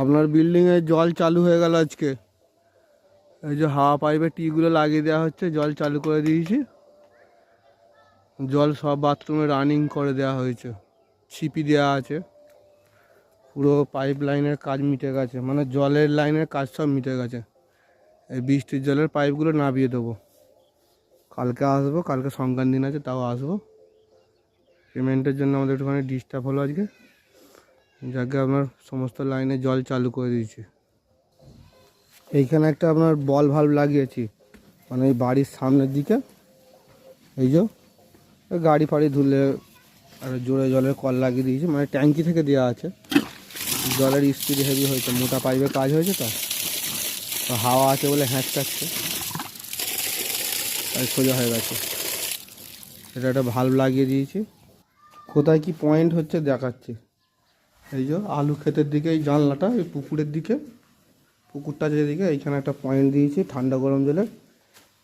আপনার বিল্ডিংয়ে জল চালু হয়ে গেল আজকে। এই যে হাওয়া পাইপে টিগুলো লাগিয়ে দেওয়া হচ্ছে, জল চালু করে দিয়েছি। জল সব বাথরুমে রানিং করে দেওয়া হয়েছে, ছিপি দেওয়া আছে। পুরো পাইপ লাইনের কাজ মিটে গেছে, মানে জলের লাইনের কাজ সব মিটে গেছে। এই বৃষ্টির জলের পাইপগুলো নামিয়ে দেবো। কালকে আসবো, কালকে সংক্রান্তি দিন আছে, তাও আসবো। পেমেন্টের জন্য আমাদের একটুখানি ডিস্টার্ব হলো আজকে, যাকে আপনার সমস্ত লাইনে জল চালু করে দিয়েছি। এইখানে একটা আপনার বল ভাল্ব লাগিয়েছি, মানে এই বাড়ির সামনের দিকে। এই যে গাড়ি ফাড়ি ধুলে আর জোরে জলের কল লাগিয়ে দিয়েছি, মানে ট্যাঙ্কি থেকে দেওয়া আছে। জলের স্পিড হেভি হয়েছে, মোটা পাইপে কাজ হয়েছে, তো হাওয়া আছে বলে হ্যাঁচকাচ্ছে, তাই সোজা হয়ে গেছে। এটা একটা ভাল্ব লাগিয়ে দিয়েছি। কোথায় কি পয়েন্ট হচ্ছে দেখাচ্ছি। এই যে আলু ক্ষেতের দিকে এই জানলাটা, এই পুকুরের দিকে, পুকুরটা যেদিকে, এইখানে একটা পয়েন্ট দিয়েছি ঠান্ডা গরম জলের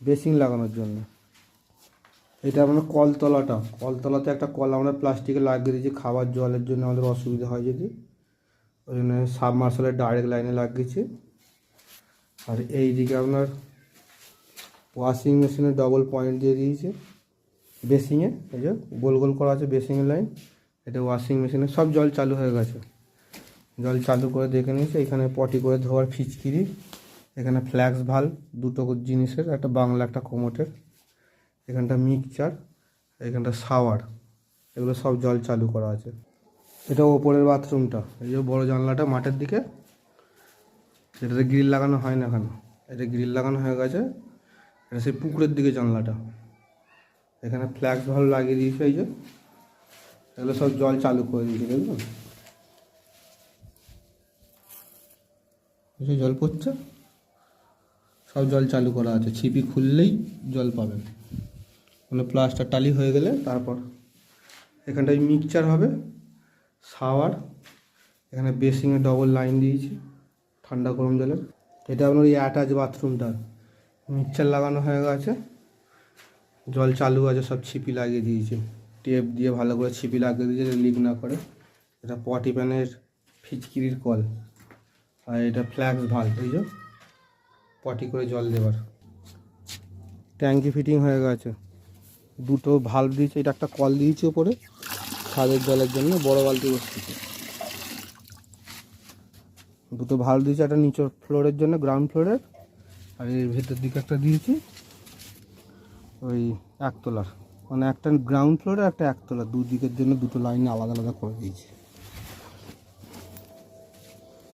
বেসিন লাগানোর জন্য। এটা আপনার কলতলাতে একটা কল আমরা প্লাস্টিকে লাগিয়ে দিয়েছি, খাবার জলের জন্য আমাদের অসুবিধা হয় যদি, ওই জন্য সাবমার্শালের ডাইরেক্ট লাইনে লাগিয়েছি। আর এই দিকে আপনার ওয়াশিং মেশিনে ডবল পয়েন্ট দিয়ে দিয়েছে বেসিংয়ে। এই যে গোল গোল করা আছে বেসিংয়ের লাইন, এটা ওয়াশিং মেশিনে সব জল চালু হয়ে গেছে। জল চালু করে দেখে নিয়েছি। এখানে পটি করে ধোয়ার ফিচকিরি, এখানে ফ্ল্যাক্স ভাল্ব, দুটো জিনিসের, একটা বাংলা একটা কোমোটের, এখানটা মিক্সচার, এখানটা শাওয়ার, এগুলো সব জল চালু করা আছে। এটা ওপরের বাথরুমটা, এই যে বড় জানলাটা মাঠের দিকে, এটাতে গ্রিল লাগানো হয় না এখানে, এটা গ্রিল লাগানো হয়ে গেছে। এটা সেই পুকুরের দিকে জানলাটা, এখানে ফ্ল্যাক্স ভাল্ব লাগিয়ে দিয়েছে। এই যে এগুলো সব জল চালু করে দিয়েছে, দেখুন জল পড়ছে, সব জল চালু করা আছে। ছিপি খুললেই জল পাবেন, মানে প্লাস্টার টালি হয়ে গেলে তারপর এখানটায় মিক্সচার হবে, শাওয়ার, এখানে বেসিংয়ে ডবল লাইন দিয়েছি ঠান্ডা গরম জলের। এটা আপনার এই অ্যাটাচ বাথরুমটা, মিক্সচার লাগানো হয়ে গেছে, জল চালু আছে, সব ছিপি লাগিয়ে দিয়েছি, টেপ দিয়ে ভালো করে ছিপি লাগিয়ে দিয়েছে লিক না করে। এটা পটি প্যানের ফিচকিরির কল, আর এটা ফ্ল্যাক্স ভাল্ব, এই যে পটি করে জল দেবার। ট্যাঙ্কি ফিটিং হয়ে গেছে, দুটো ভাল্ব দিয়েছে, এটা একটা কল দিয়েছি ওপরে ছাদের জলের জন্য, বড় বালতি বসতেছে। দুটো ভাল্ব দিয়েছে, একটা নিচের ফ্লোরের জন্য, গ্রাউন্ড ফ্লোরের, আর এর ভেতর দিকে একটা দিয়েছি ওই একতলার, মানে একটা গ্রাউন্ড ফ্লোরে একটা একতলা, দুদিকের জন্য দুটো লাইন আলাদা আলাদা করে দিয়েছি।